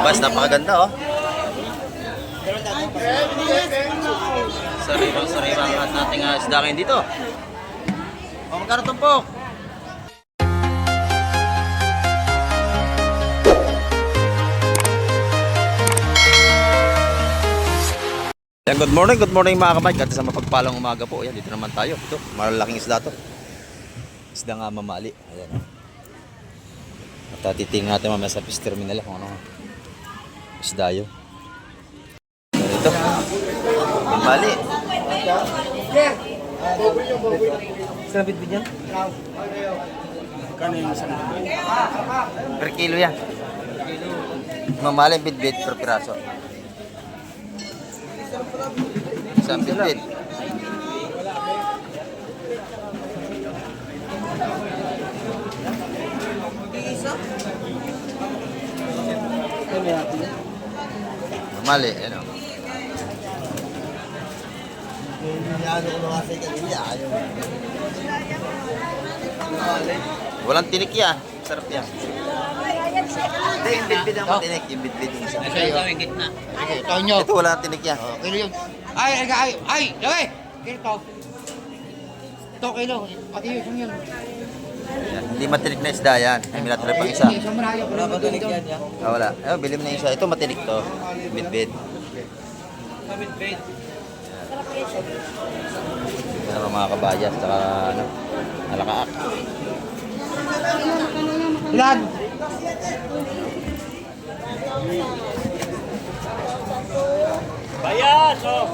Mas napakaganda oh. Sariwang at nating isda ngayon dito. O, magkano tumpok? Yan, good morning mga kamay. Kasi sa mapagpalang umaga po. Yan, dito naman tayo. Ito, malalaking isda to. Isda nga mamali. Ayan. At titingnan natin mamaya sa fish terminal kung ano isda yun. Ito, mamali. Saan bitbit yan? Per kilo yan. Mamali bitbit per piraso. Isang bitbit. Mamali, ano? Walang tinik yan. Sarap yan. Hindi, yung bitbit ang matinik. Yung bitbit yung isa. Ito wala tinik yan. Kilo yun. Ay! Lagay! Kilo. Ito kilo. Pati yun. Yan, hindi matinik na isda yan. Ay, minatry pang isa. Wala ba tinik yan? Wala. Ayun, bili mo na isa. Ito matinik to. Bitbit. Bitbit. Ito naman mga kabayas. Saka ano, alakaak. Ilan? Bayas! Oh!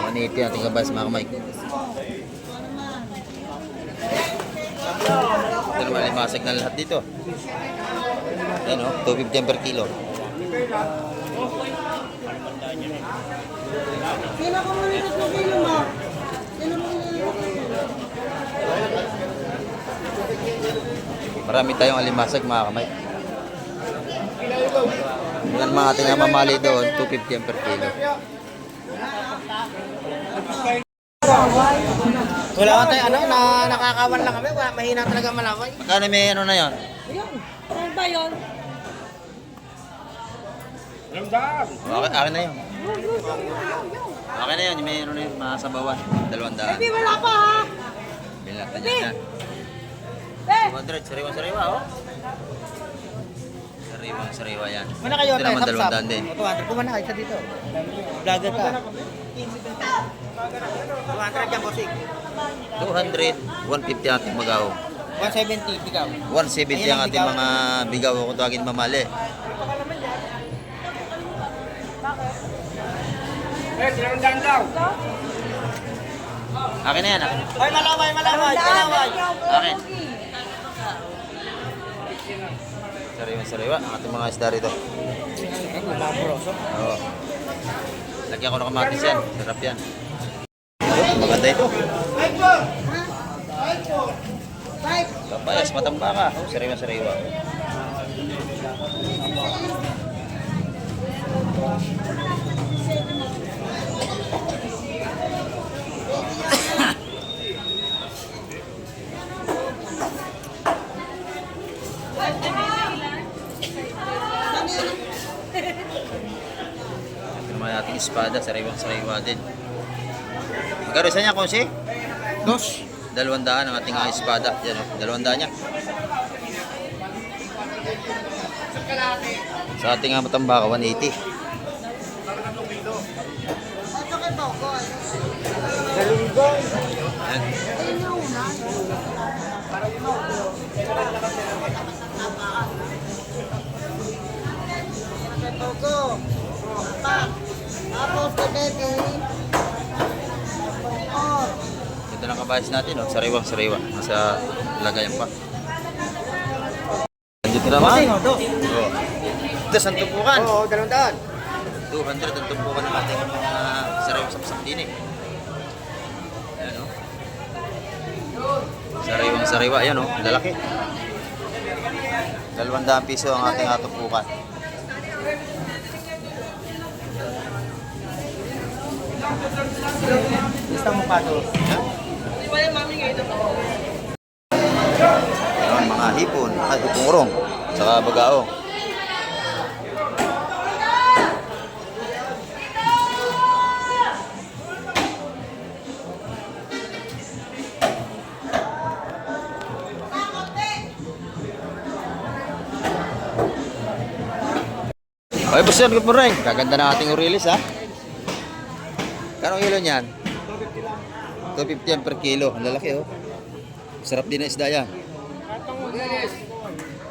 Maniti natin kabayas mga kamay. Ito naman limasag na lahat dito. Ayan o, 250 per kilo. Sino ko muna ito kilo mo? Sino mo Marami tayong alimasag mga kamay. Yan mga ating mamali doon, 250 per kilo. Wala ka tayo, nakakawan lang kami. Mahina talaga malaway. Magkano may ano na yun? Ayun. Ano ba yun? Akin na yun. Akin na yun, may ano na yun, masabawan. 200. Baby, wala pa ha? Bilhin natin yan. Eh! 200, sariwa-sariwa oh. Sariwa yan. Mana kayo Ito tayo, naman sapsap. 200 din. Kumana kayo sa dito. Vlogger ka. 200 yan, bossing. 200, 150 ating magaw. 170, bigaw. 170 ang ating mga bigaw kung tawagin mamali. Akin na yan, akin. Ay, malaway. Akin. Sariwa ang ating mga isda rito. Oo. Lagyan ko ng kamatis yan. Sarap yan. Maganda ito. Kapayas, matamba ka. Sariwa. Ito naman ating espada, sariwa din. Magkano isa niya, Konsi? 200 ang ating espada. Yan o, 200 niya. Sa ating matambaka, 180. Yan. Tapos ka, baby. Ito lang kabayas natin, oh. Sariwa. Nasa lagayan pa. Dito naman. Oh. Ito, saan tumpukan? Oo, 200. 200 ang tumpukan ng ating mga sariwa sapsak din eh. Ayan oh. Sariwa. Ayan oh. Lalaki. 200 piso ang ating tumpukan. Gusto mo pa doon? Ayan, mga hipon, hipong urong, saka bagaong. Ay, boss yan, good morning. Gaganda ng ating Orilis, ha? Kanong kilo niyan? 250 yan per kilo. Ang lalaki, oh. Sarap din na isda yan.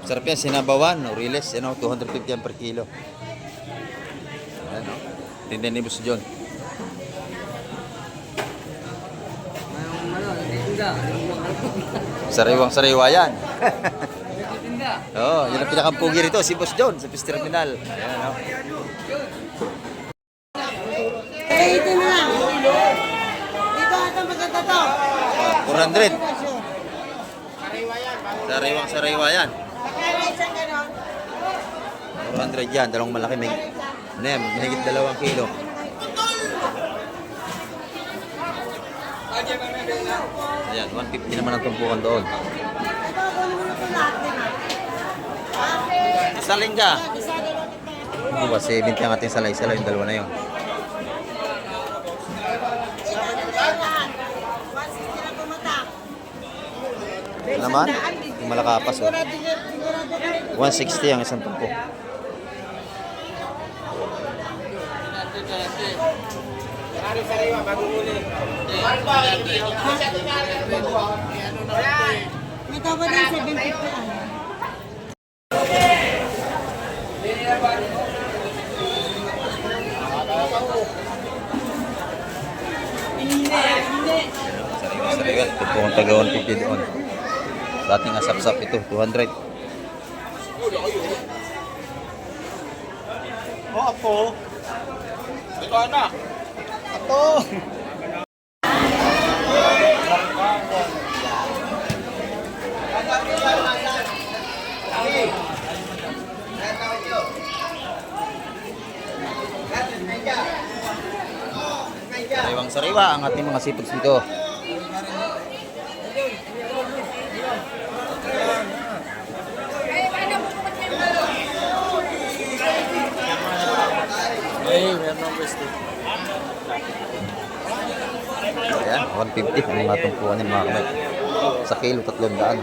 Sarap yan, sinabawan, Orilis. Yan, oh, 250 yan per kilo. Ayan, oh. Tindihan ni Boss John. Sariwang-sariwa yan. Oo, yun ang pinakampugi rito, si Boss John sa Fish Terminal. Ayan, oh. Eh, ito na lang. Ito, ito, maganda to. 400. Sariwang-sariwa yan. Magkano isang ganon? 400 yan, dalawang malaki. May, ano yan, mahigit 2 kilo. Ayan, 150 naman ang tumpukan doon. Ito, kunin mo na ito lahat din, ha? Saling ka. Isa na lang ito. Ano ba, 70 ang ating salay-salay, yung dalawa na yun. Ito, lahat. 160 lang pumatak. Ito naman, yung malakapas. Oh. Sigurado ka. 160 ang isang tumpo. Ito ba din 750 ano? Sariwa-sariwa, tumpukan taga 150 doon. Dating asap-sap ito, 200. Oh, apo. Ito anak. Apo. Sariwang-sariwa ang ating mga seafoods dito. Ayan, 150 ang mga tumpuan ng mga kamay. Sa kilo, 300.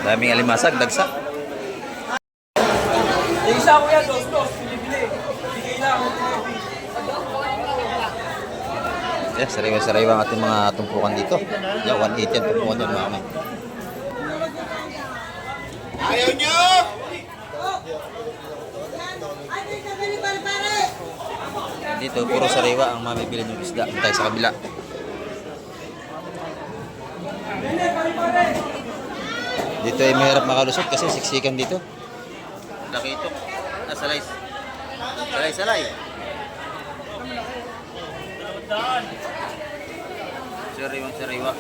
Daming alimasag, dagsa. Isa ko yan, dos. Bili-bili. Bigay lang. Yeah, sariwa-sariwa ang ating mga tumpukan dito. Yeah, 180 ang tumpukan dyan mga kamay. Ayaw nyo! Ay, ito, pare. Dito, puro sariwa ang mamibili ng isda. Tayo sa kabila. Dito ay mahirap makalusot kasi siksikan dito. Laki ito. Salay. Salay. Sariwang-sariwa.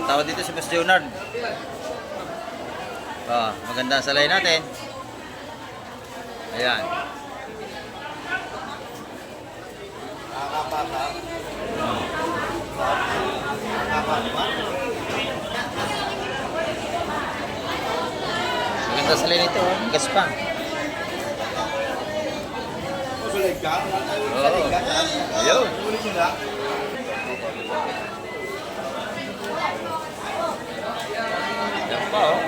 Tawag dito si Boss Leonard. Maganda ang salay natin. Ayan. Maganda ang salay nito. Gas pa. Sulig ka? Oo. Ayun. Yan pa, oh.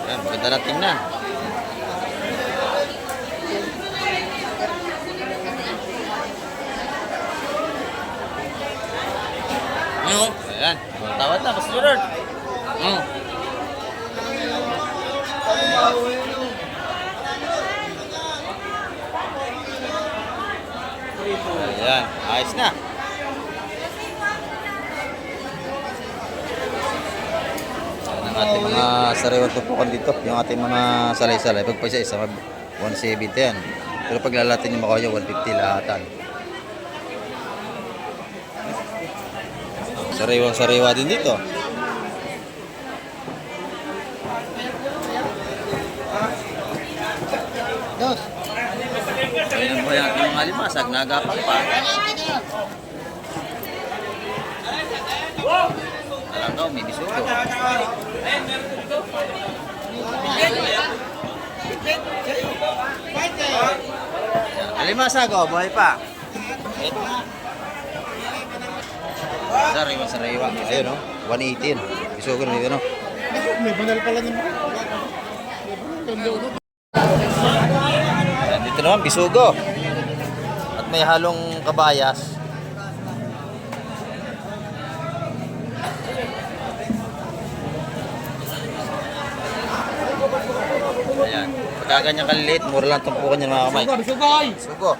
Yan, maganda na tingnan. Ayan, tawad na, Mas Leonard. Ayan, ayos na. Ayan ang ating mga sariwang tupukan dito. Yung ating mga salay-salay. Pag pa isa-isa, 170 yan. Pero pag lalatin yung makoyo, 150 lahatan. Sariwang-sariwa din dito. Ayan po yung ating mga limasag, nagapak pa. Alam daw, may bisugo. Alimasag, oh, buhay pa. Sariwa-sariwa. Ayun, oh, 118. Bisugo na dito, no? May banal pala naman. Ayan, dito naman, bisugo. At may halong kabayas. Ayan. Pagka ganyan kaliliit, mura lang tumpukan niya mga kamay. Bisugoy! Bisugo.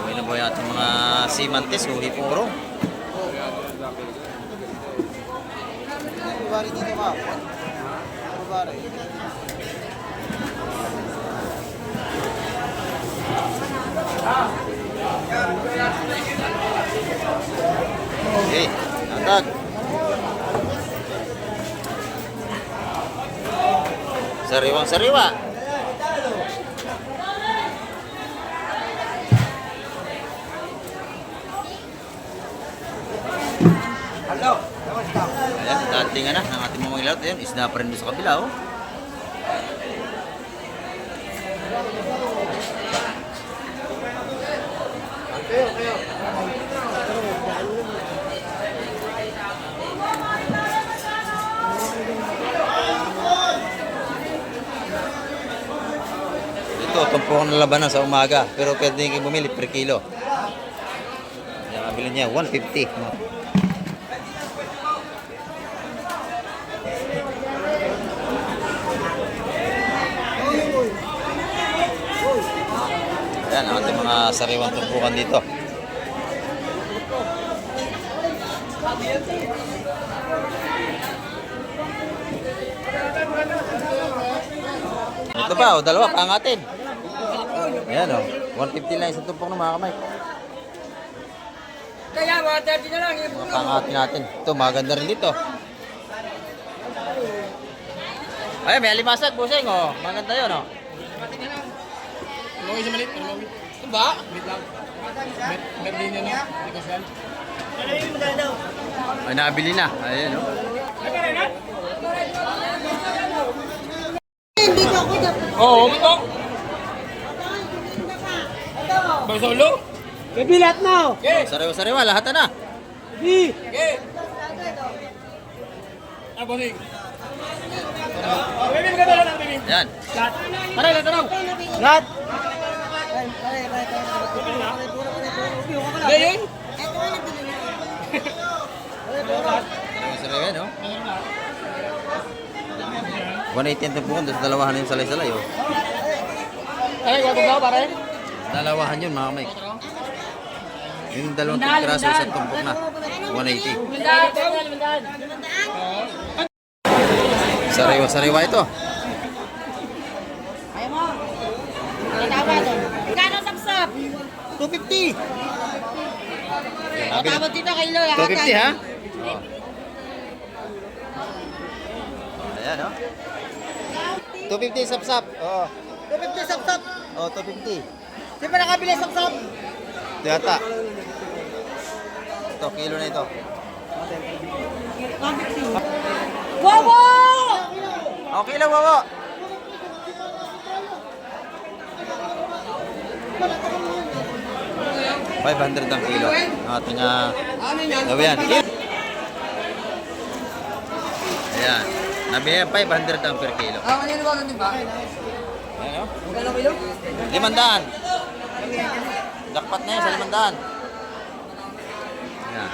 Buhay na buhay ating mga simantes, huli puro. Okay, natag. Sariwang-sariwa. Ayan, dating na ng ating mga ilawat. Ayan, isda pa rin doon sa kabila, oh. Ito, tumpukan na labanan sa umaga. Pero pwede nyo bumili per kilo. Yan, kabili niya, 150. No? Ayan, ang ating mga sariwang tumpukan dito. Ito pa, oh, dalawa, pangatin. Ayan, oh, 150 lang isang tumpok ng mga kamay. Kaya, 130 na lang. Mga pangatin natin. Ito, maganda rin dito. Ay, may alimasag, busing, oh. Maganda yun, oh. Lumoy sa malit, lumoy. Ito ba? Wait lang. Berlin yun, no? Negosyan. Ay, nabili na. Ayan, oh. Hindi ko ako dapat. Oo, ito. Barsolo? Kabilat mo. Sariwa-sariwa, lahat na. Di. Okay. Ah, bossing. Baby, maganda lang, baby. Ayan. Pare, lahat na. Lahat. Ngayon? Ito na nabili na. Sariwa-sariwa, yan, oh. 180 ang tumpukan, tapos dalawahan yung salay-salay, oh. Ay, wag daw, pare. Dalawahan yun, mga kamay. Yung dalawang piraso, isang tumpok na. 180. Sariwa-sariwa ito. Ayaw mo. Tatawa doon. Kano sapsap? 250. Tawag dito kay Lola. 250, ha? Oh. Ayan, oh. 250 sapsap. Oh. 250 sapsap. Oh, 250. Di ba nakabili sapsap? Ito yata. Ito, kilo na ito. Wow! Oh, kilo, wawo. $500 ang kilo. Ang ating gawian. Ayan. Nabili 500 ang per kilo. Ah, ano ba nun ba? Ayan, oh. Magkano kilo? 500. Dakpat na yun sa 500. Ayan.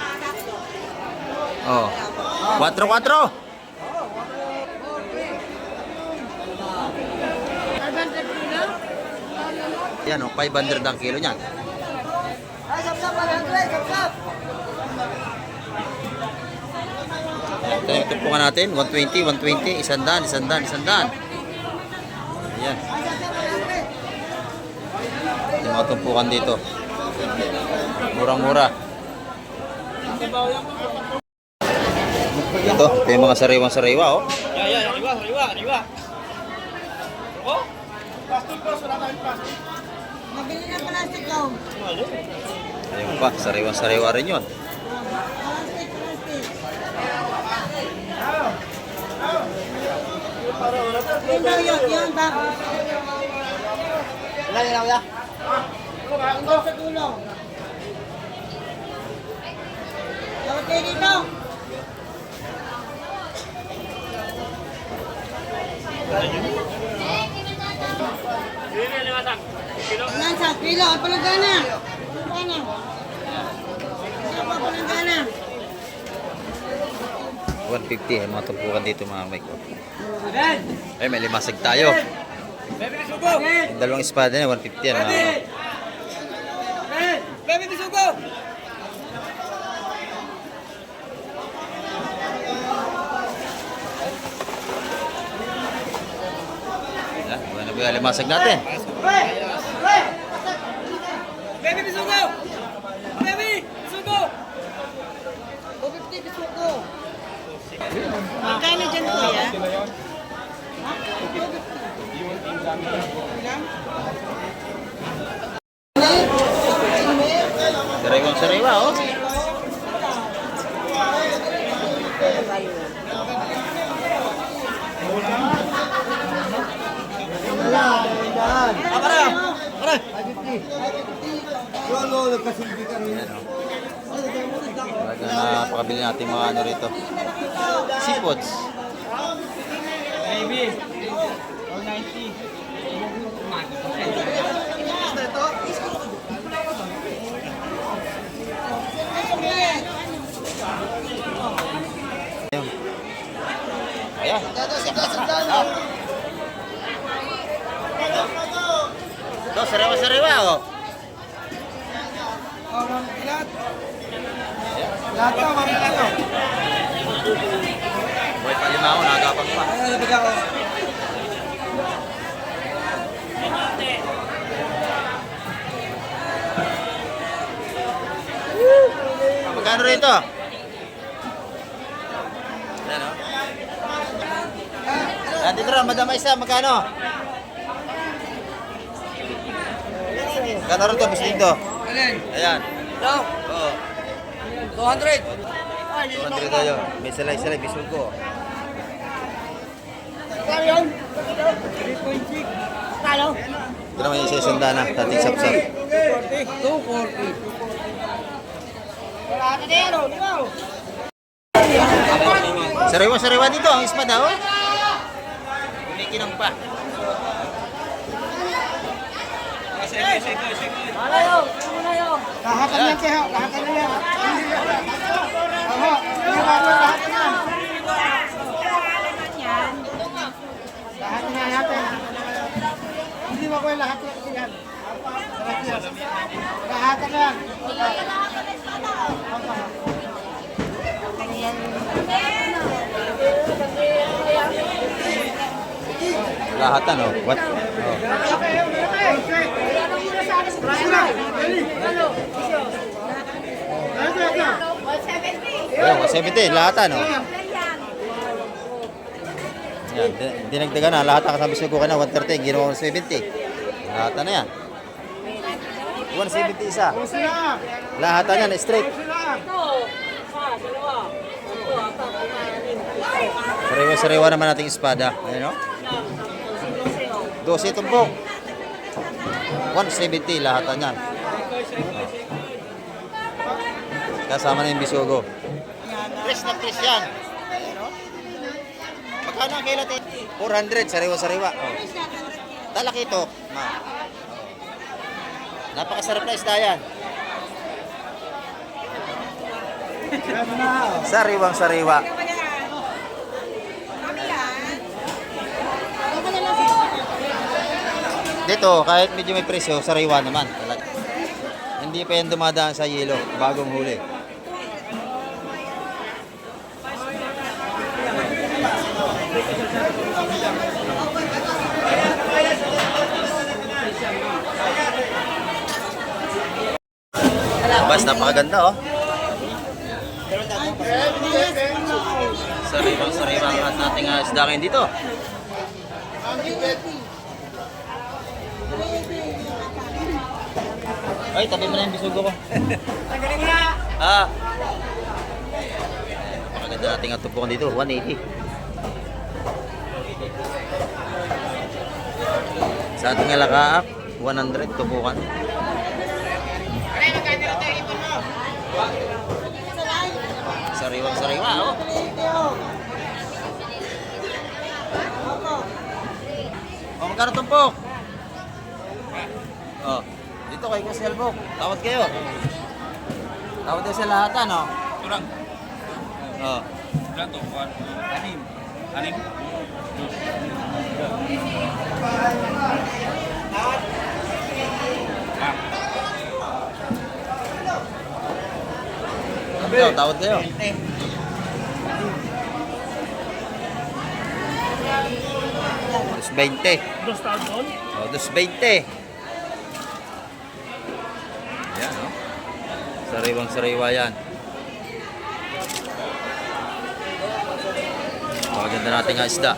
Oh. 4-4. Ayan, 500 ang kilo niyan. Ay, sap-sap, 100, sap-sap. Ito yung tumpungan natin, 120, 120, 100, 100, 100. Ayan. Yung mga tumpukan dito. Murang-mura. Ito yung mga sariwang-sariwa, oh. Mabili ng plastic daw. Ayun pa, sariwang-sariwa rin yun. Plastic, plastic. Yun daw yun, bag. Yun daw sa tulong. Tawag kayo dito. Ilan sa kilo? Ang palagana. Palagana. Ano pa palagana? 150 ang mga tumpukan dito mga Mike. Ay, may limasag tayo. Yung dalawang espada niya, 150 yan mga Mike. Buwan na ba yung limasag natin? Magkano dyan kuya? Sariwang-sariwa, oh. Ayan, oh. Talaga napakabili natin mga ano rito. Seafoods. Ayan. Ito, sariwa-sariwa, oh. Lahat ka, mamila to. Buhay pa lima ako, nagapang pa. Ay, nabigyan ko. Magkano rito? Ayan, oh. Dito rin, Madam Aisa, magkano? Magkano rin ito, bisling to? Alin? Ayan. Ito? Oo. 200. 200 tayo. May salay-salay, bisog ko. Kaya yun? 3.6. Talo? Ito naman yung isa-isang dana, dating sapsap. 240. Wala ka na yan, oh. Ikaw. Sariwa-sariwa dito, ang espada, oh. Kumikinang pa. Lahat na yan, kaya. Lahat na yan. Aha. Lahat na yan. Lahat na yan. Hindi mo ko yung lahat na yan. Lahat na yan. Lahat ano? What? Oh. Ayun, 170, lahat ano? Yan, dinagdagan na, lahat ang kasama ko na 130, ginawa 170. Lahat na yan. 170 isa. Lahat na yan, straight. Sariwa-sariwa naman nating espada. Ayun, no? 12 tumpok. 170 lahat na yan. Kasama na yung bisugo. Press na press yan. Magkano ang kailat? 400, sariwa-sariwa. Oh. Talaki ito. Napakasarap na isda yan. Sariwang-sariwa. Hindi, Dito, kahit medyo may presyo, sariwa naman. Talaga. Hindi pa yan dumadaan sa yelo, bagong huli. Bas, napakaganda oh. Sariwang ang ating isda ngayon dito. Ay, tabi mo na yung bisugo ko. Ah. Napakaganda nating atupukan dito, 180. Sa ating alakaak, 100 tupukan. Sariwang-sariwa, oh. Oh, magkano tumpok? Oh, dito kay Kuya Selbok. Tawad kayo. Tawad kayo sa lahatan, oh. Kurang. Oh. Kurang to. Anim. Anim. Tawad kayo. Dos 20. Dos taon. Oh, dos 20. Yan, oh. Sariwang-sariwa yan. Maganda natin nga isda.